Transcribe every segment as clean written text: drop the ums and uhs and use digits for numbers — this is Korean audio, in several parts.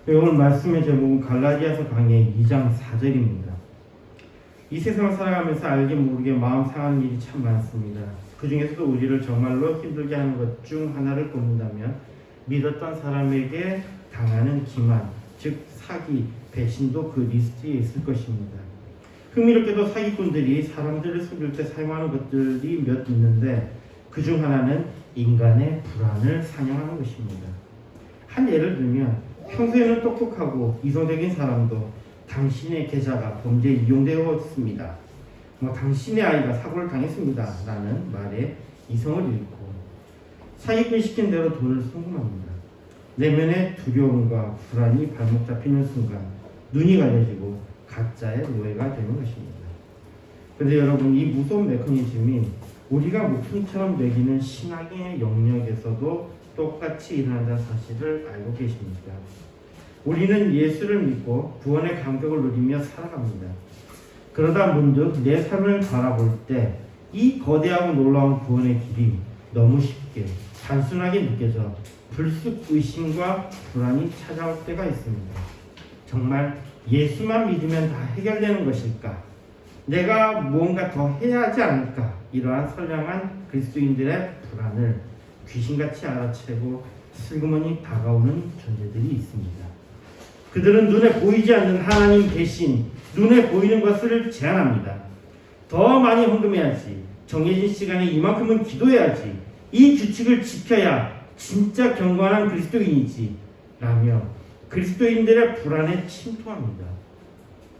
오늘 말씀의 제목은 갈라디아서 강의 2장 4절입니다. 이 세상을 살아가면서 알게 모르게 마음 상하는 일이 참 많습니다. 그 중에서도 우리를 정말로 힘들게 하는 것 중 하나를 꼽는다면 믿었던 사람에게 당하는 기만, 즉 사기, 배신도 그 리스트에 있을 것입니다. 흥미롭게도 사기꾼들이 사람들을 속일 때 사용하는 것들이 몇 있는데 그 중 하나는 인간의 불안을 사냥하는 것입니다. 한 예를 들면 평소에는 똑똑하고 이성적인 사람도 당신의 계좌가 범죄에 이용되었습니다. 당신의 아이가 사고를 당했습니다. 라는 말에 이성을 잃고 사기꾼 시킨 대로 돈을 송금합니다. 내면의 두려움과 불안이 발목 잡히는 순간 눈이 가려지고 가짜의 노예가 되는 것입니다. 그런데 여러분, 이 무서운 메커니즘이 우리가 목숨처럼 여기는 신앙의 영역에서도 똑같이 일어난다는 사실을 알고 계십니까? 우리는 예수를 믿고 구원의 감격을 누리며 살아갑니다. 그러다 문득 내 삶을 바라볼 때 이 거대하고 놀라운 구원의 길이 너무 쉽게 단순하게 느껴져 불쑥 의심과 불안이 찾아올 때가 있습니다. 정말 예수만 믿으면 다 해결되는 것일까? 내가 무언가 더 해야 하지 않을까? 이러한 선량한 그리스도인들의 불안을 귀신같이 알아채고 슬그머니 다가오는 존재들이 있습니다. 그들은 눈에 보이지 않는 하나님 대신 눈에 보이는 것을 제안합니다. 더 많이 헌금해야지, 정해진 시간에 이만큼은 기도해야지, 이 규칙을 지켜야 진짜 경건한 그리스도인이지 라며 그리스도인들의 불안에 침투합니다.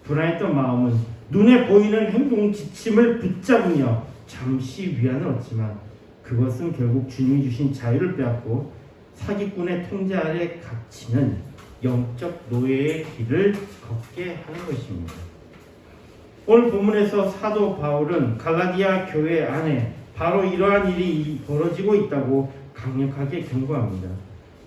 불안했던 마음은 눈에 보이는 행동 지침을 붙잡으며 잠시 위안을 얻지만 그것은 결국 주님이 주신 자유를 빼앗고 사기꾼의 통제 아래 갇히는 영적 노예의 길을 걷게 하는 것입니다. 오늘 본문에서 사도 바울은 갈라디아 교회 안에 바로 이러한 일이 벌어지고 있다고 강력하게 경고합니다.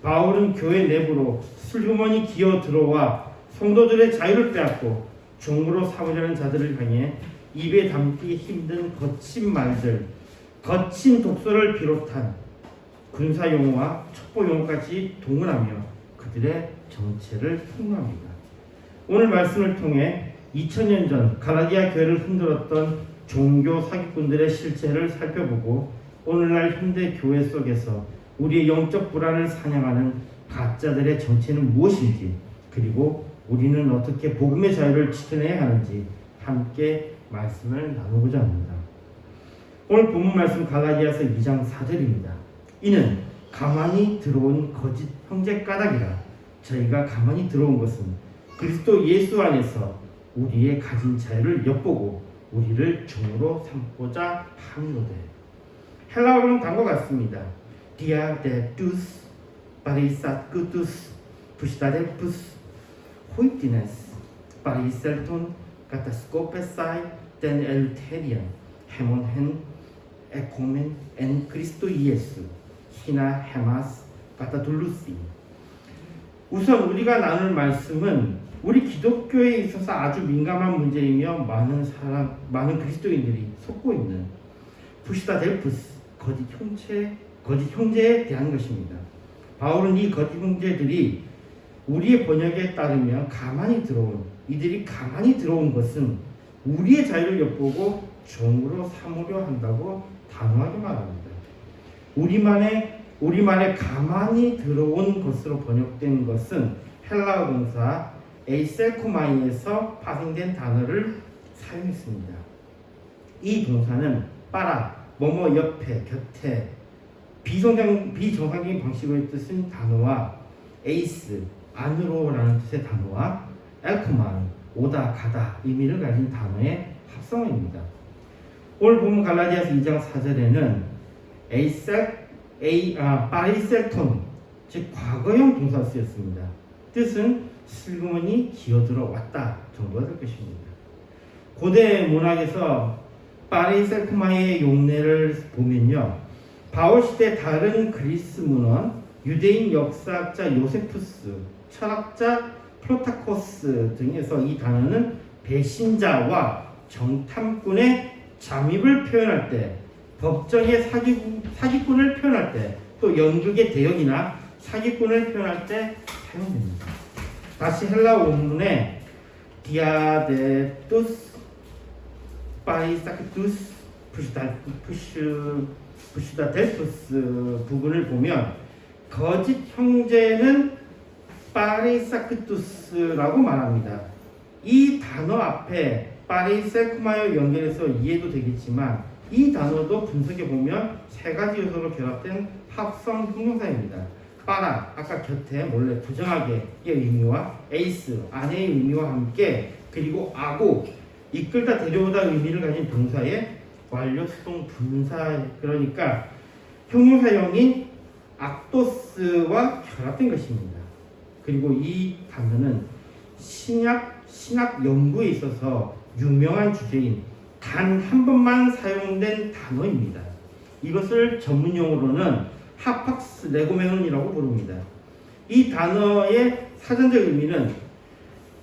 바울은 교회 내부로 슬그머니 기어 들어와 성도들의 자유를 빼앗고 종으로 삼으려는 자들을 향해 입에 담기 힘든 거친 말들, 거친 독서를 비롯한 군사 용어와 첩보 용어까지 동원하며 그들의 정체를 폭로합니다. 오늘 말씀을 통해 2000년 전 갈라디아 교회를 흔들었던 종교 사기꾼들의 실체를 살펴보고 오늘날 현대 교회 속에서 우리의 영적 불안을 사냥하는 가짜들의 정체는 무엇인지, 그리고 우리는 어떻게 복음의 자유를 지켜내야 하는지 함께 말씀을 나누고자 합니다. 오늘 본문 말씀 갈라디아서 2장 4절입니다. 이는 가만히 들어온 거짓 형제 까닭이라. 저희가 가만히 들어온 것은 그리스도 예수 안에서 우리의 가진 자유를 엿보고 우리를 종으로 삼고자 함이로되. 헬라어로는 다음과 같습니다. Dia de tus parisatkutus pustadelpus hoitines pariselton kataskopesai ten elterian hemon hen ekomen en Cristo Jesu hina hemas katadullusi. 우선 우리가 나눌 말씀은 우리 기독교에 있어서 아주 민감한 문제이며 많은 그리스도인들이 속고 있는 부시다델푸스, 거짓 형제에 대한 것입니다. 바울은 이 거짓 형제들이 우리의 번역에 따르면 이들이 가만히 들어온 것은 우리의 자유를 엿보고 종으로 삼으려 한다고 단호하게 말합니다. 우리말에 가만히 들어온 것으로 번역된 것은 헬라어 동사 에이셀코마이에서 파생된 단어를 사용했습니다. 이 동사는 빠라, 뭐뭐 옆에, 곁에, 비정상적인 방식의 뜻인 단어와 에이스, 안으로라는 뜻의 단어와 엘코마이, 오다, 가다 의미를 가진 단어의 합성어입니다. 오늘 본문 갈라디아서 2장 4절에는 파리셀톤, 즉 과거형 동사 쓰였습니다. 뜻은 슬그머니 기어들어 왔다 정도가 될 것입니다. 고대 문학에서 파리셀코마의 용례를 보면요, 바울 시대 다른 그리스 문헌, 유대인 역사학자 요세푸스, 철학자 플로타코스 등에서 이 단어는 배신자와 정탐꾼의 잠입을 표현할 때, 법정의 사기꾼을 표현할 때, 또 연극의 대역이나 사기꾼을 표현할 때 사용됩니다. 다시 헬라 원문에 디아데투스 파리사크투스 푸시다델투스 부분을 보면 거짓 형제는 파리사크투스라고 말합니다. 이 단어 앞에 파리세쿠마여 연결해서 이해도 되겠지만 이 단어도 분석해 보면 세 가지 요소로 결합된 합성 형용사입니다. 빠라, 아까 곁에 몰래 부정하게의 의미와 에이스, 아내의 의미와 함께, 그리고 아고, 이끌다 데려오다 의미를 가진 동사의 완료 수동 분사, 그러니까 형용사형인 악도스와 결합된 것입니다. 그리고 이 단어는 신약 연구에 있어서 유명한 주제인 단 한 번만 사용된 단어입니다. 이것을 전문용어로는 하팍스 레고메논이라고 부릅니다. 이 단어의 사전적 의미는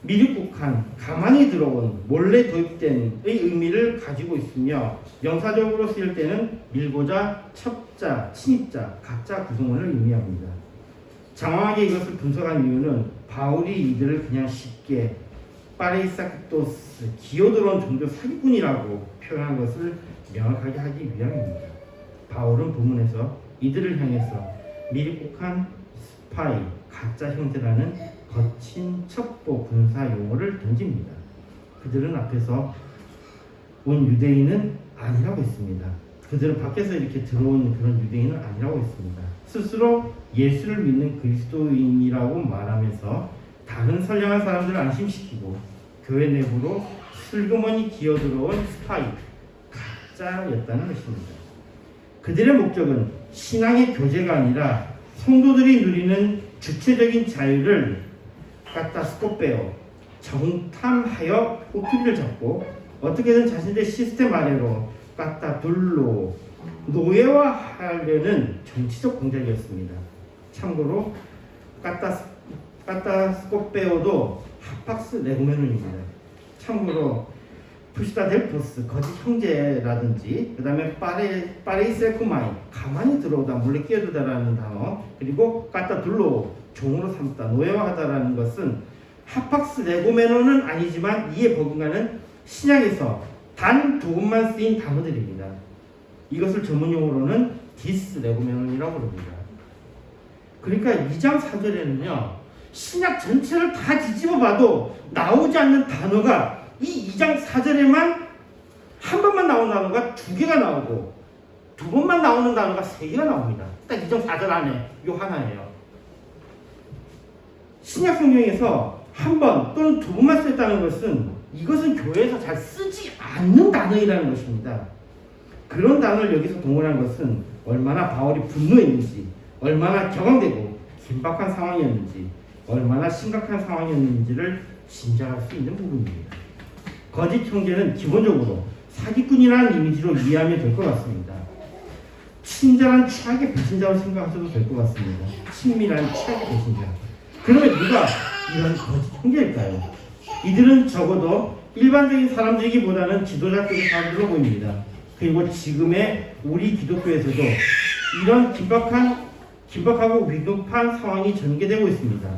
미륵국한, 가만히 들어온, 몰래 도입된의 의미를 가지고 있으며 명사적으로 쓰일 때는 밀고자, 첩자, 침입자, 가짜 구성원을 의미합니다. 장황하게 이것을 분석한 이유는 바울이 이들을 그냥 쉽게 파리사크토스, 기어들어온 종교 사기꾼이라고 표현한 것을 명확하게 하기 위함입니다. 바울은 본문에서 이들을 향해서 미립국한 스파이, 가짜 형제라는 거친 첩보 군사 용어를 던집니다. 그들은 앞에서 온 유대인은 아니라고 했습니다. 그들은 밖에서 이렇게 들어온 그런 유대인은 아니라고 했습니다. 스스로 예수를 믿는 그리스도인이라고 말하면서 다른 선량한 사람들을 안심시키고 교회 내부로 슬그머니 기어들어온 스파이, 가짜였다는 것입니다. 그들의 목적은 신앙의 교제가 아니라 성도들이 누리는 주체적인 자유를 갖다 스코페어, 정탐하여 꼬투리를 잡고 어떻게든 자신들의 시스템 아래로 갖다 둘로 노예화하려는 정치적 공작이었습니다. 참고로 까타스코페오도 하팍스 레고메논입니다. 참고로 푸시다델포스 거짓 형제라든지 그 다음에 파리세쿠마이 가만히 들어오다 몰래 끼어들다라는 단어, 그리고 까타둘로 종으로 삼다 노예화하다라는 것은 하팍스 레고메논은 아니지만 이에 버금가는 신약에서 단 두 번만 쓰인 단어들입니다. 이것을 전문용어로는 디스 레고메논이라고 부릅니다. 그러니까 2장 4절에는요 신약 전체를 다 뒤집어 봐도 나오지 않는 단어가 이 2장 4절에만 한 번만 나오는 단어가 2개가 나오고 두 번만 나오는 단어가 3개가 나옵니다. 딱 2장 4절 안에 요 하나예요. 신약 성경에서 한 번 또는 두 번만 쓰였다는 것은 이것은 교회에서 잘 쓰지 않는 단어이라는 것입니다. 그런 단어를 여기서 동원한 것은 얼마나 바울이 분노했는지, 얼마나 격앙되고 긴박한 상황이었는지, 얼마나 심각한 상황이었는지를 짐작할 수 있는 부분입니다. 거짓 형제는 기본적으로 사기꾼이라는 이미지로 이해하면 될 것 같습니다. 친절한 최악의 배신자로 생각하셔도 될 것 같습니다. 친밀한 최악의 배신자. 그러면 누가 이런 거짓 형제일까요? 이들은 적어도 일반적인 사람들이기보다는 지도자급의 사람들로 보입니다. 그리고 지금의 우리 기독교에서도 이런 긴박하고 위급한 상황이 전개되고 있습니다.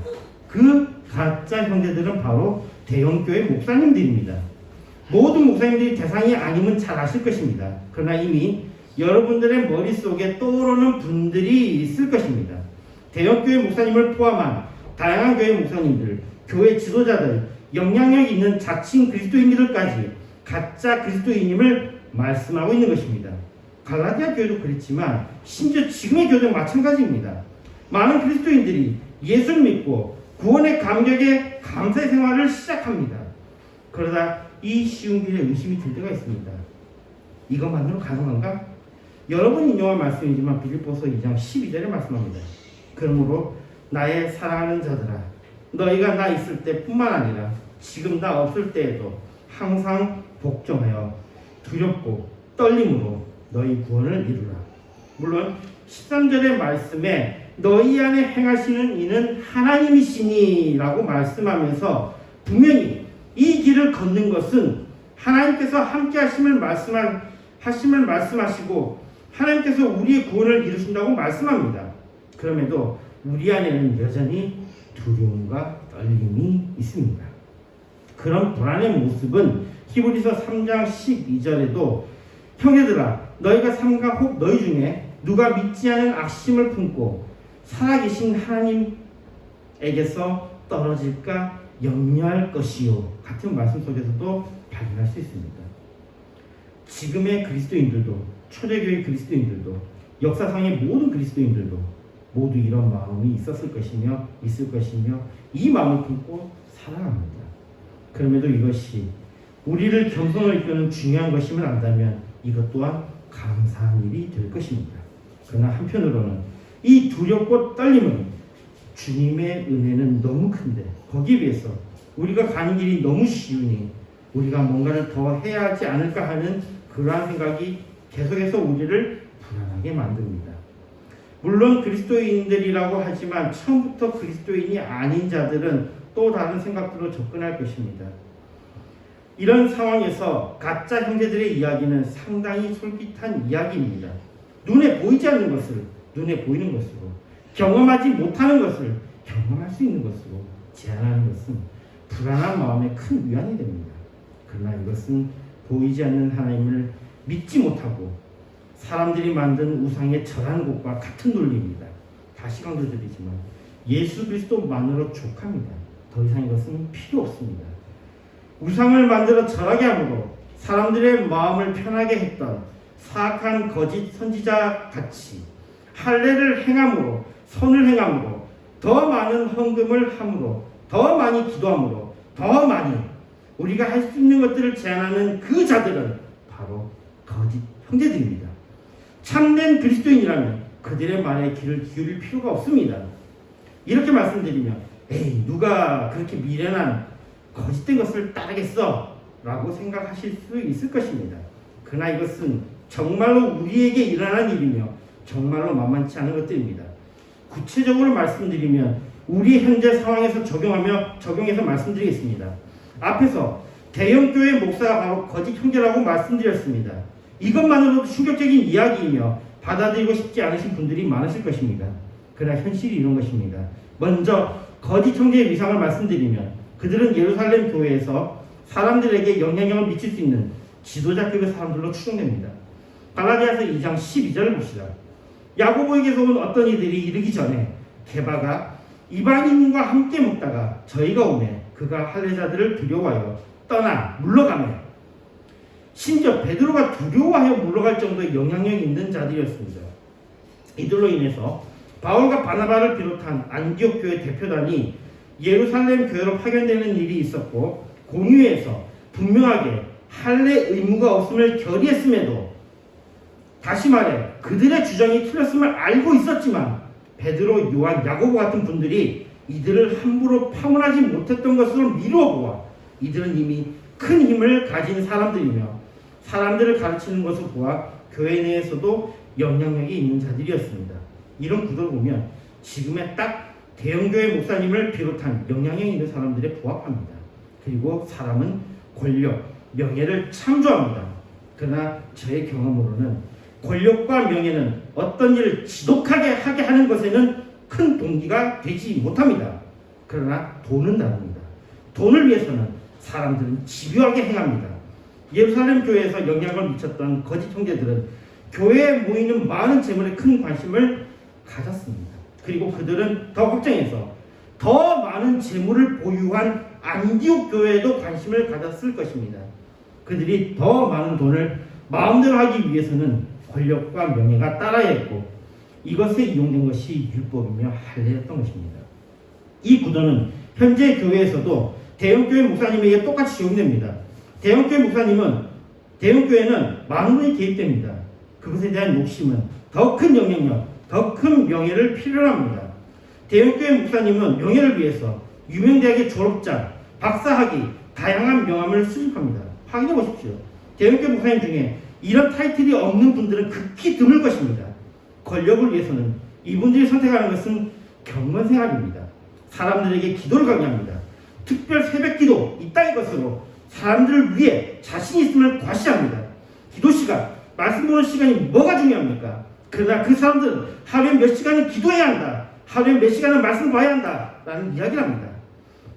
그 가짜 형제들은 바로 대형교회 목사님들입니다. 모든 목사님들이 대상이 아니면 잘 아실 것입니다. 그러나 이미 여러분들의 머릿속에 떠오르는 분들이 있을 것입니다. 대형교회 목사님을 포함한 다양한 교회 목사님들, 교회 지도자들, 영향력 있는 자칭 그리스도인들까지 가짜 그리스도인임을 말씀하고 있는 것입니다. 갈라디아 교회도 그렇지만 심지어 지금의 교회도 마찬가지입니다. 많은 그리스도인들이 예수를 믿고 구원의 감격에 감사의 생활을 시작합니다. 그러다 이 쉬운 길에 의심이 들 때가 있습니다. 이것만으로 가능한가? 여러분 인용한 말씀이지만 빌립보서 2장 12절에 말씀합니다. 그러므로 나의 사랑하는 자들아, 너희가 나 있을 때뿐만 아니라 지금 나 없을 때에도 항상 복종하여 두렵고 떨림으로 너희 구원을 이루라. 물론 13절의 말씀에 너희 안에 행하시는 이는 하나님이시니 라고 말씀하면서 분명히 이 길을 걷는 것은 하나님께서 함께 하심을 말씀하시고 하나님께서 우리의 구원을 이루신다고 말씀합니다. 그럼에도 우리 안에는 여전히 두려움과 떨림이 있습니다. 그런 불안의 모습은 히브리서 3장 12절에도 형제들아 너희가 삼가 혹 너희 중에 누가 믿지 않은 악심을 품고 살아계신 하나님에게서 떨어질까 염려할 것이요 같은 말씀 속에서도 발견할 수 있습니다. 지금의 그리스도인들도 초대교회 그리스도인들도 역사상의 모든 그리스도인들도 모두 이런 마음이 있었을 것이며 있을 것이며 이 마음을 품고 살아갑니다. 그럼에도 이것이 우리를 겸손을 이끄는 중요한 것임을 안다면 이것 또한 감사한 일이 될 것입니다. 그러나 한편으로는 이 두렵고 떨림은 주님의 은혜는 너무 큰데 거기에 비해서 우리가 가는 길이 너무 쉬우니 우리가 뭔가를 더 해야 하지 않을까 하는 그러한 생각이 계속해서 우리를 불안하게 만듭니다. 물론 그리스도인들이라고 하지만 처음부터 그리스도인이 아닌 자들은 또 다른 생각으로 접근할 것입니다. 이런 상황에서 가짜 형제들의 이야기는 상당히 솔깃한 이야기입니다. 눈에 보이지 않는 것을 눈에 보이는 것으로, 경험하지 못하는 것을 경험할 수 있는 것으로 제안하는 것은 불안한 마음에 큰 위안이 됩니다. 그러나 이것은 보이지 않는 하나님을 믿지 못하고 사람들이 만든 우상에 절하는 것과 같은 논리입니다. 다시 강조드리지만 예수 그리스도만으로 족합니다. 더 이상 이것은 필요 없습니다. 우상을 만들어 절하게 함으로 사람들의 마음을 편하게 했던 사악한 거짓 선지자 같이 할례를 행함으로 선을 행함으로 더 많은 헌금을 함으로 더 많이 기도함으로 더 많이 우리가 할 수 있는 것들을 제안하는 그 자들은 바로 거짓 형제들입니다. 참된 그리스도인이라면 그들의 말에 귀를 기울일 필요가 없습니다. 이렇게 말씀드리면 에이 누가 그렇게 미련한 거짓된 것을 따르겠어 라고 생각하실 수 있을 것입니다. 그러나 이것은 정말로 우리에게 일어난 일이며 정말로 만만치 않은 것들입니다. 구체적으로 말씀드리면 우리 현재 상황에서 적용해서 말씀드리겠습니다. 앞에서 대형교회 목사가 바로 거짓 형제라고 말씀드렸습니다. 이것만으로도 충격적인 이야기이며 받아들이고 싶지 않으신 분들이 많으실 것입니다. 그러나 현실이 이런 것입니다. 먼저 거짓 형제의 위상을 말씀드리면 그들은 예루살렘 교회에서 사람들에게 영향력을 미칠 수 있는 지도자급의 사람들로 추정됩니다. 갈라디아서 2장 12절을 봅시다. 야고보에게서 온 어떤 이들이 이르기 전에 게바가 이방인과 함께 먹다가 저희가 오매 그가 할례자들을 두려워하여 떠나 물러가매 심지어 베드로가 두려워하여 물러갈 정도의 영향력이 있는 자들이었습니다. 이들로 인해서 바울과 바나바를 비롯한 안디옥 교회 대표단이 예루살렘 교회로 파견되는 일이 있었고 공유에서 분명하게 할례 의무가 없음을 결의했음에도 다시 말해 그들의 주장이 틀렸음을 알고 있었지만 베드로, 요한, 야고보 같은 분들이 이들을 함부로 파문하지 못했던 것으로 미루어 보아 이들은 이미 큰 힘을 가진 사람들이며 사람들을 가르치는 것을 보아 교회 내에서도 영향력이 있는 자들이었습니다. 이런 구도를 보면 지금의 딱 대형교회 목사님을 비롯한 영향력 있는 사람들에 부합합니다. 그리고 사람은 권력, 명예를 창조합니다. 그러나 저의 경험으로는 권력과 명예는 어떤 일을 지독하게 하게 하는 것에는 큰 동기가 되지 못합니다. 그러나 돈은 다릅니다. 돈을 위해서는 사람들은 집요하게 행합니다. 예루살렘 교회에서 영향을 미쳤던 거짓 형제들은 교회에 모이는 많은 재물에 큰 관심을 가졌습니다. 그리고 그들은 더 확장해서 더 많은 재물을 보유한 안디옥 교회에도 관심을 가졌을 것입니다. 그들이 더 많은 돈을 마음대로 하기 위해서는 권력과 명예가 따라야 했고 이것에 이용된 것이 율법이며 할례였던 것입니다. 이 구도는 현재 교회에서도 대형교회 목사님에게 똑같이 적용됩니다. 대형교회는 많은 분이 개입됩니다. 그것에 대한 욕심은 더 큰 영향력, 더 큰 명예를 필요로 합니다. 대형교회 목사님은 명예를 위해서 유명대학의 졸업장, 박사학위, 다양한 명함을 수집합니다. 확인해 보십시오. 대형교회 목사님 중에 이런 타이틀이 없는 분들은 극히 드물 것입니다. 권력을 위해서는 이분들이 선택하는 것은 경건생활입니다. 사람들에게 기도를 강요합니다. 특별 새벽기도 이따위 것으로 사람들을 위해 자신 있음을 과시합니다. 기도 시간, 말씀 보는 시간이 뭐가 중요합니까? 그러나 그 사람들은 하루에 몇 시간은 기도해야 한다. 하루에 몇 시간은 말씀 봐야 한다. 라는 이야기를 합니다.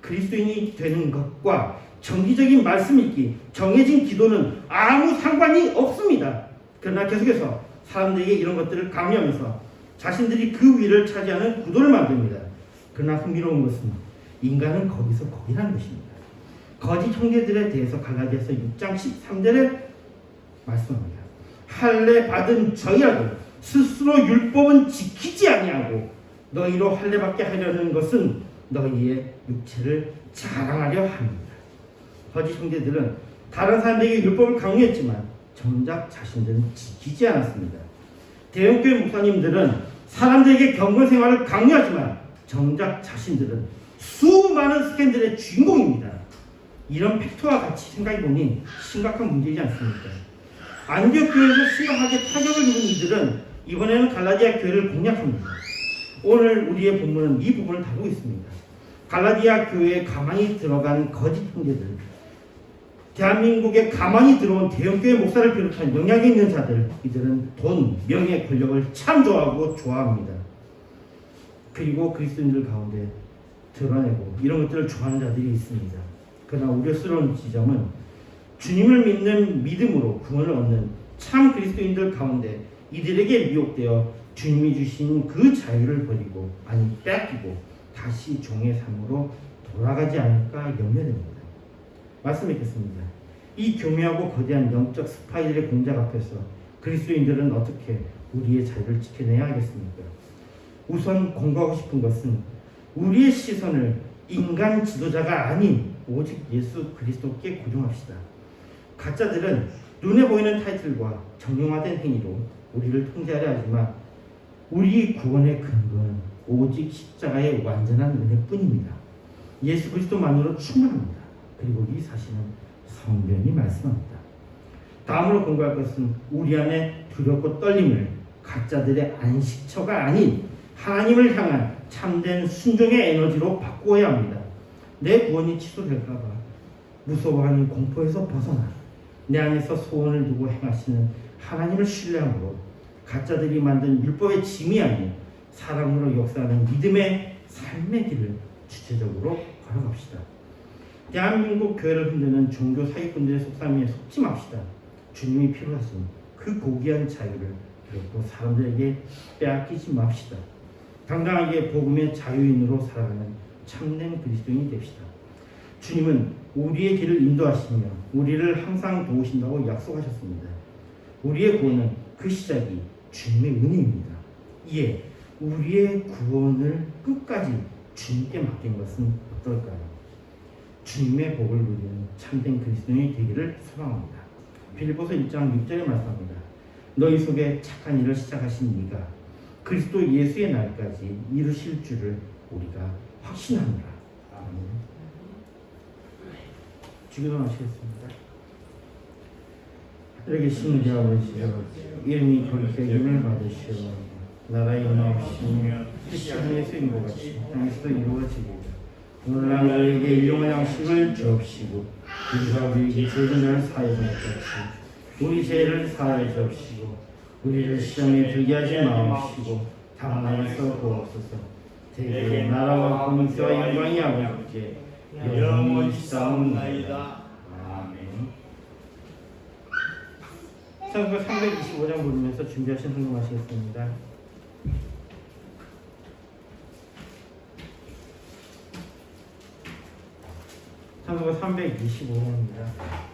그리스도인이 되는 것과 정기적인 말씀 읽기, 정해진 기도는 아무 상관이 없습니다. 그러나 계속해서 사람들에게 이런 것들을 강요하면서 자신들이 그 위를 차지하는 구도를 만듭니다. 그러나 흥미로운 것은 인간은 거기서 거기라는 것입니다. 거짓 형제들에 대해서 갈라디아서 6장 13절에 말씀합니다. 할례 받은 저희라도 스스로 율법은 지키지 아니하고 너희로 할례받게 하려는 것은 너희의 육체를 자랑하려 합니다. 거짓 형제들은 다른 사람들에게 율법을 강요했지만 정작 자신들은 지키지 않았습니다. 대형교회 목사님들은 사람들에게 경건 생활을 강요하지만 정작 자신들은 수많은 스캔들의 주인공입니다. 이런 팩트와 같이 생각해보니 심각한 문제이지 않습니까? 안디옥 교회에서 심각하게 타격을 입은 이들은 이번에는 갈라디아 교회를 공략합니다. 오늘 우리의 본문은 이 부분을 다루고 있습니다. 갈라디아 교회에 가만히 들어간 거짓 형제들, 대한민국에 가만히 들어온 대형교회 목사를 비롯한 영향이 있는 자들, 이들은 돈, 명예, 권력을 참 좋아하고 좋아합니다. 그리고 그리스도인들 가운데 드러내고 이런 것들을 좋아하는 자들이 있습니다. 그러나 우려스러운 지점은 주님을 믿는 믿음으로 구원을 얻는 참 그리스도인들 가운데 이들에게 미혹되어 주님이 주신 그 자유를 버리고 아니 뺏기고 다시 종의 삶으로 돌아가지 않을까 염려됩니다. 말씀 읽겠습니다. 이 교묘하고 거대한 영적 스파이들의 공작 앞에서 그리스도인들은 어떻게 우리의 자유를 지켜내야 하겠습니까? 우선 공부하고 싶은 것은 우리의 시선을 인간 지도자가 아닌 오직 예수 그리스도께 고정합시다. 가짜들은 눈에 보이는 타이틀과 정형화된 행위로 우리를 통제하려 하지만 우리 구원의 근거는 오직 십자가의 완전한 은혜뿐입니다. 예수 그리스도만으로 충분합니다. 그리고 이 사실은 성경이 말씀합니다. 다음으로 공부할 것은 우리 안에 두렵고 떨림을 가짜들의 안식처가 아닌 하나님을 향한 참된 순종의 에너지로 바꾸어야 합니다. 내 구원이 취소될까봐 무서워하는 공포에서 벗어나 내 안에서 소원을 두고 행하시는 하나님을 신뢰함으로 가짜들이 만든 율법의 짐이 아닌 사랑으로 역사하는 믿음의 삶의 길을 주체적으로 걸어갑시다. 대한민국 교회를 흔드는 종교 사기꾼들의 속셈에 속지 맙시다. 주님이 필요하신 그 고귀한 자유를 결코 사람들에게 빼앗기지 맙시다. 당당하게 복음의 자유인으로 살아가는 참된 그리스도인이 됩시다. 주님은 우리의 길을 인도하시며 우리를 항상 도우신다고 약속하셨습니다. 우리의 구원은 그 시작이 주님의 은혜입니다. 이에 우리의 구원을 끝까지 주님께 맡긴 것은 어떨까요? 주님의 복을 누리는 참된 그리스도인이 되기를 소망합니다. 빌립보서 1장 6절에 말씀합니다. 너희 속에 착한 일을 시작하신 이가 그리스도 예수의 날까지 이루실 줄을 우리가 확신합니다. 아멘. 기도하시겠습니다. 하늘에 계신 우리 아버지여, 이름이 거룩히 여김을 받으시오. 나라의 임하옵시며 뜻이 하늘에서 인고같이 땅에서도 이루어지리이다. 오늘날 우리에게 일용할 양식을 주옵시고 우리가 우리에게 죄를 사하여 준 같이 우리 죄를 사하여 주옵시고 우리를 시험에 들게 하지 마옵시고 다만에서 구하옵소서. 대개 나라와 권세와 영광이 아버지께 영원히 있사옵나이다. 아멘. 자, 325장 부르면서 준비하신 헌금하시겠습니다. 찬송가 325번입니다.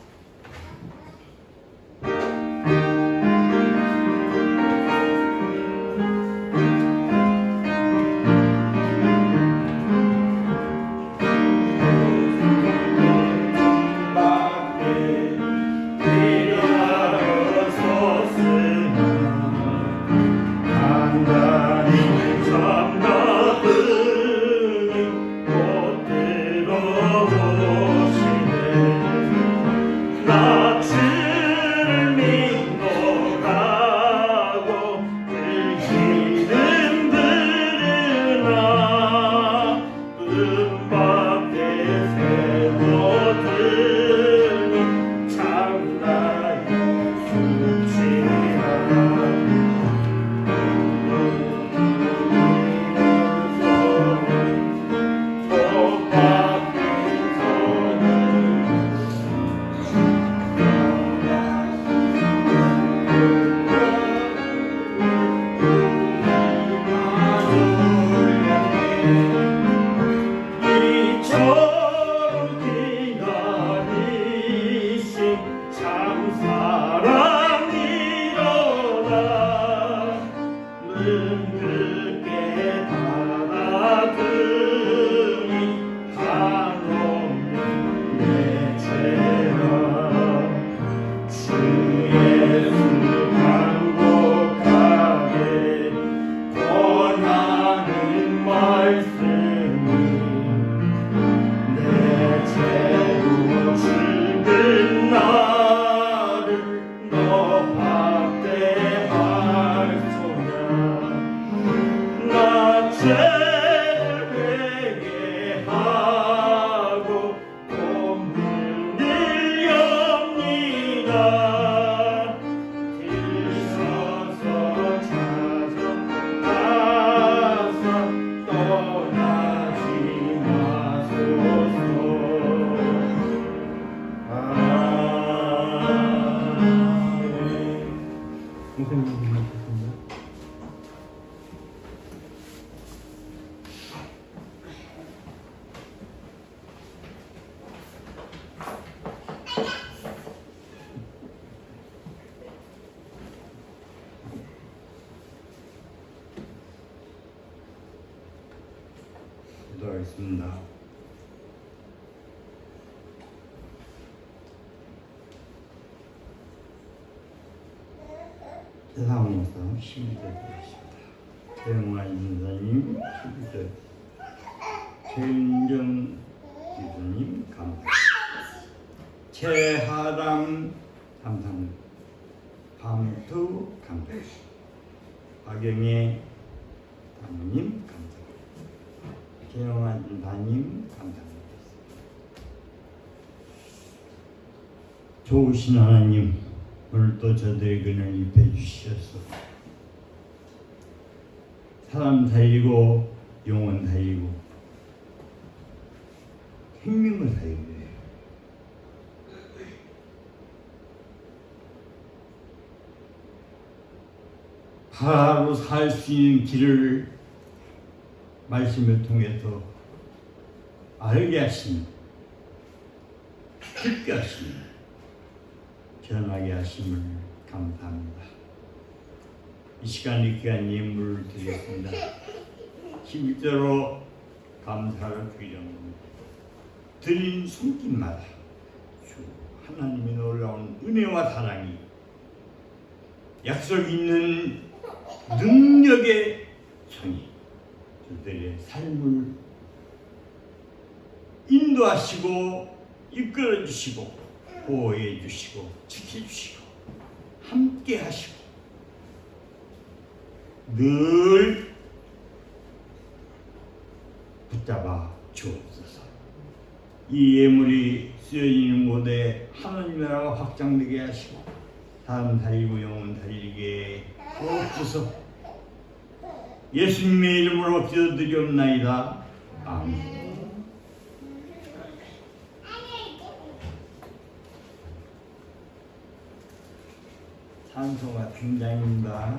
기도하겠습니다. 세상모사 12절 드리겠습니다. 최영환 인사님 12절, 최은정 기수님 감사합니다. 최하람 감사합니다. 밤투 감사합니다. 박영애 사모님 감사합니다. 최영환 인사님 감사합니다. 좋으신 하나님, 오늘도 저들에게는 입혀 주셔서 사람 살리고 영혼 살리고 생명을 살리고 해요. 바로 살 수 있는 길을 말씀을 통해서 알게 하시는, 듣게 하시는, 변하게 하심을 감사합니다. 이 시간 이 귀한 예물을 드리겠습니다. 11조로 감사를 드리려합니다. 드린 손길마다 주 하나님의 놀라운 은혜와 사랑이, 약속 있는 능력의 손이 저들의 삶을 인도하시고 이끌어 주시고 보호해 주시고 지켜주시고 함께 하시고 늘 붙잡아 주옵소서. 이 예물이 쓰여지는 곳에 하나님의 나라가 확장되게 하시고 사람 살리고 영혼 살리게 주옵소서. 예수님의 이름으로 기도드리옵나이다. 아멘. 찬송가 등장입니다.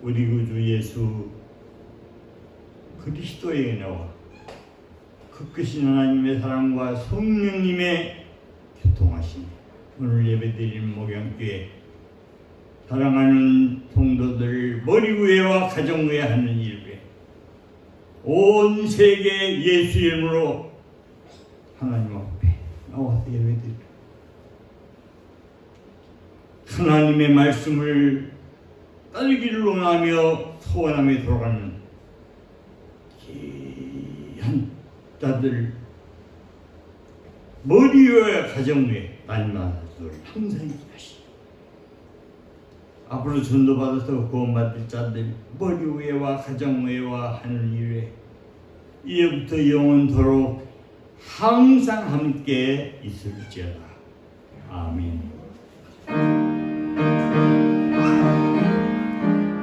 우리 구주 예수 그리스도의 은혜와 그 크신 하나님의 사랑과 성령님의 교통하심, 오늘 예배드리는 목양교회 사랑하는 성도들 머리구애와 가정구애 하는 일에 온 세계 예수 이름으로 하나님 앞에 나와서 예배드립니다. 하나님의 말씀을 따르기를 원하며 소원하며 돌아가는 귀한 자들 머리와 가정에 날마다 항상 하시고 앞으로 전도받아서 구원받을 자들 머리 위에와 가정 위에와 하늘 위에 이제부터 영원토록 항상 함께 있을지어다. 아멘.